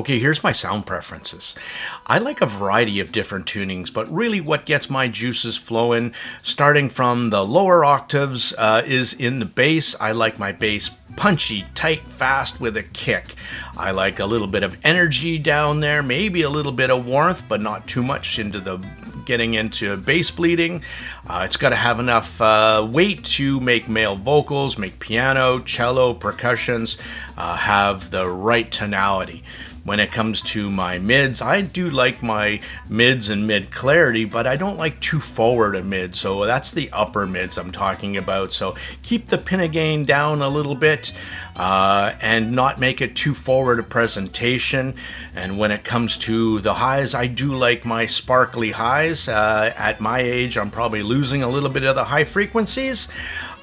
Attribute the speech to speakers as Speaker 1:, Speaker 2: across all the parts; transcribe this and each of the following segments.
Speaker 1: Okay, here's my sound preferences. I like a variety of different tunings, but really what gets my juices flowing, starting from the lower octaves, is in the bass. I like my bass punchy, tight, fast with a kick. I like a little bit of energy down there, maybe a little bit of warmth, but not too much getting into bass bleeding. It's got to have enough weight to make male vocals, make piano, cello, percussions, have the right tonality. When it comes to my mids, I do like my mids and mid clarity, but I don't like too forward a mid, so that's the upper mids I'm talking about. So keep the pinna gain down a little bit and not make it too forward a presentation. And when it comes to the highs, I do like my sparkly highs. At my age, I'm probably losing a little bit of the high frequencies.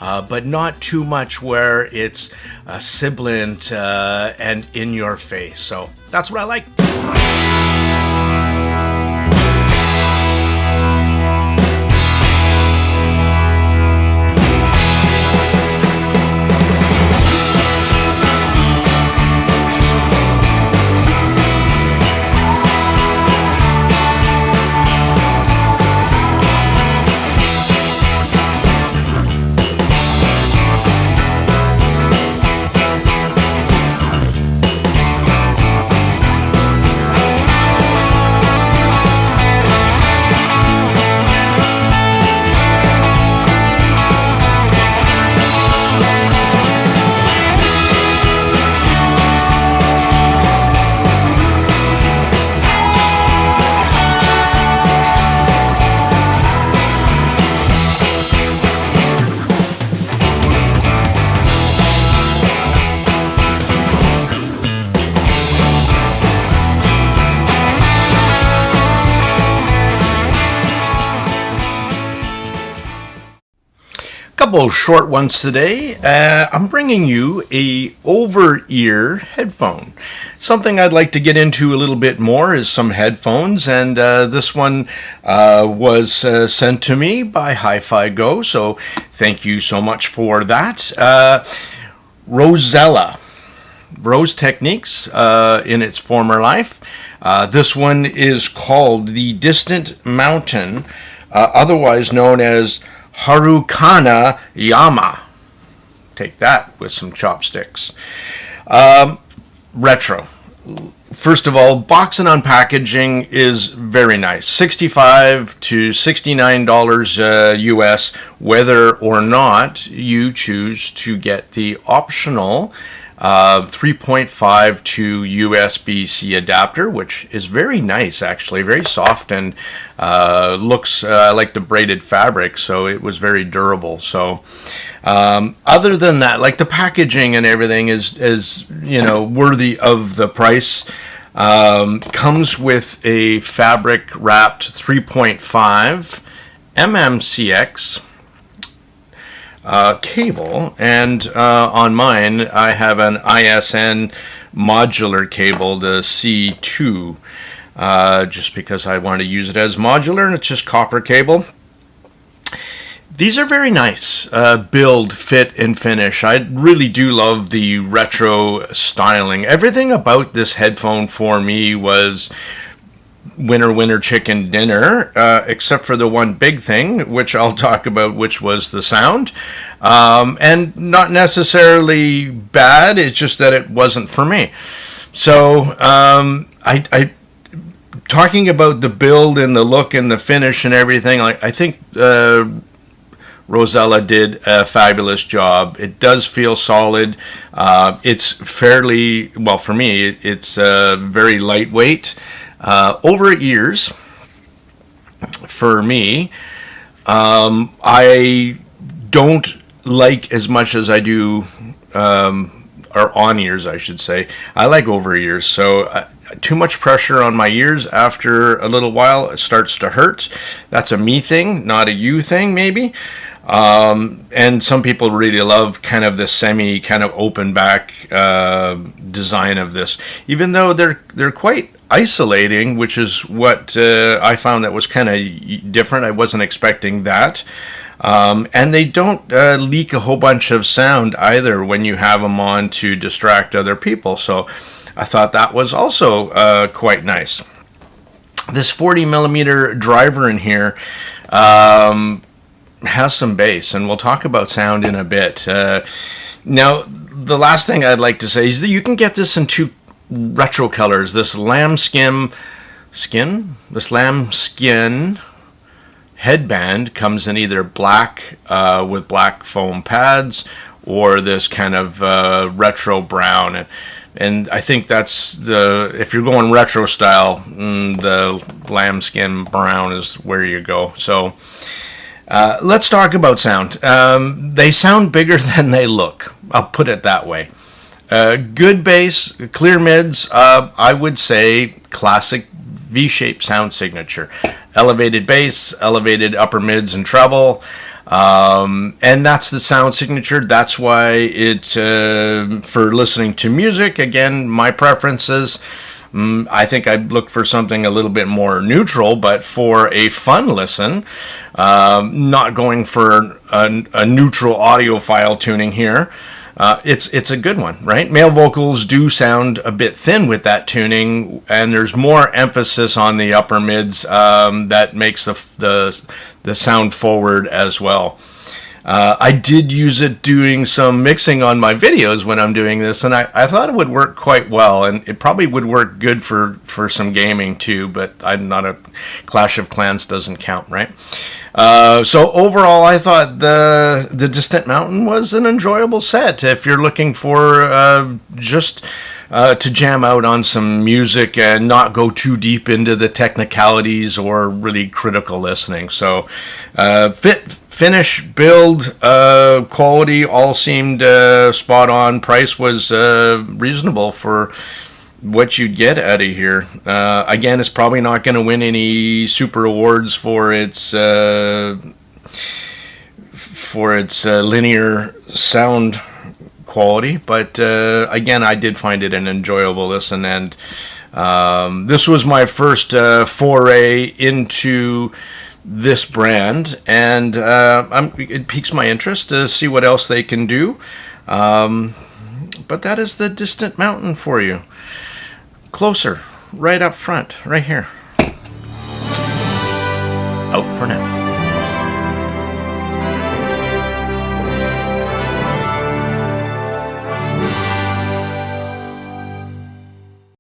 Speaker 1: But not too much where it's sibilant and in your face. So that's what I like. Couple short ones today. I'm bringing you a over-ear headphone. Something I'd like to get into a little bit more is some headphones, and this one was sent to me by Hi-Fi Go, so thank you so much for that. ROSESELSA, Rose Techniques in its former life. This one is called the Distant Mountain, otherwise known as Harukana Yama. Take that with some chopsticks. Retro. First of all, box and unpackaging is very nice. $65 to $69 US, whether or not you choose to get the optional 3.5 to USB-C adapter, which is very nice, actually, very soft, and looks like the braided fabric, so it was very durable. So other than that, like the packaging and everything is worthy of the price. Comes with a fabric wrapped 3.5 MMCX cable, and on mine I have an ISN modular cable, the C2, just because I want to use it as modular, and it's just copper cable. These are very nice build, fit, and finish. I really do love the retro styling. Everything about this headphone for me was winner chicken dinner, except for the one big thing, which I'll talk about, which was the sound. And not necessarily bad, it's just that it wasn't for me. So I talking about the build and the look and the finish and everything, I think ROSESELSA did a fabulous job. It does feel solid. It's fairly, well, for me, it's very lightweight. Over ears, for me, I don't like as much as I do, or on ears, I should say. I like over ears, so too much pressure on my ears after a little while, it starts to hurt. That's a me thing, not a you thing, maybe. And some people really love kind of the semi, kind of open back design of this, even though they're quite isolating, which is what I found that was kind of different. I wasn't expecting that. And they don't leak a whole bunch of sound either when you have them on to distract other people. So I thought that was also quite nice. This 40 millimeter driver in here has some bass, and we'll talk about sound in a bit. Now, the last thing I'd like to say is that you can get this in two retro colors. This lambskin headband comes in either black with black foam pads, or this kind of retro brown. And I think that's if you're going retro style, the lambskin brown is where you go. So let's talk about sound. They sound bigger than they look. I'll put it that way. Good bass, clear mids, I would say classic V-shaped sound signature. Elevated bass, elevated upper mids and treble. And that's the sound signature. That's why it's for listening to music. Again, my preferences. I think I'd look for something a little bit more neutral, but for a fun listen, not going for a neutral audiophile tuning here. It's a good one, right? Male vocals do sound a bit thin with that tuning, and there's more emphasis on the upper mids that makes the sound forward as well. I did use it doing some mixing on my videos when I'm doing this, and I thought it would work quite well, and it probably would work good for some gaming too, but I'm not a Clash of Clans doesn't count, right? So overall, I thought the Distant Mountain was an enjoyable set. If you're looking for just to jam out on some music and not go too deep into the technicalities or really critical listening. So finish, build, quality all seemed spot on. Price was reasonable for what you'd get out of here. Again, it's probably not going to win any super awards for its linear sound quality, but again, I did find it an enjoyable listen, and this was my first foray into this brand, and it piques my interest to see what else they can do. But that is the Distant Mountain for you. Closer, right up front, right here. Out for now.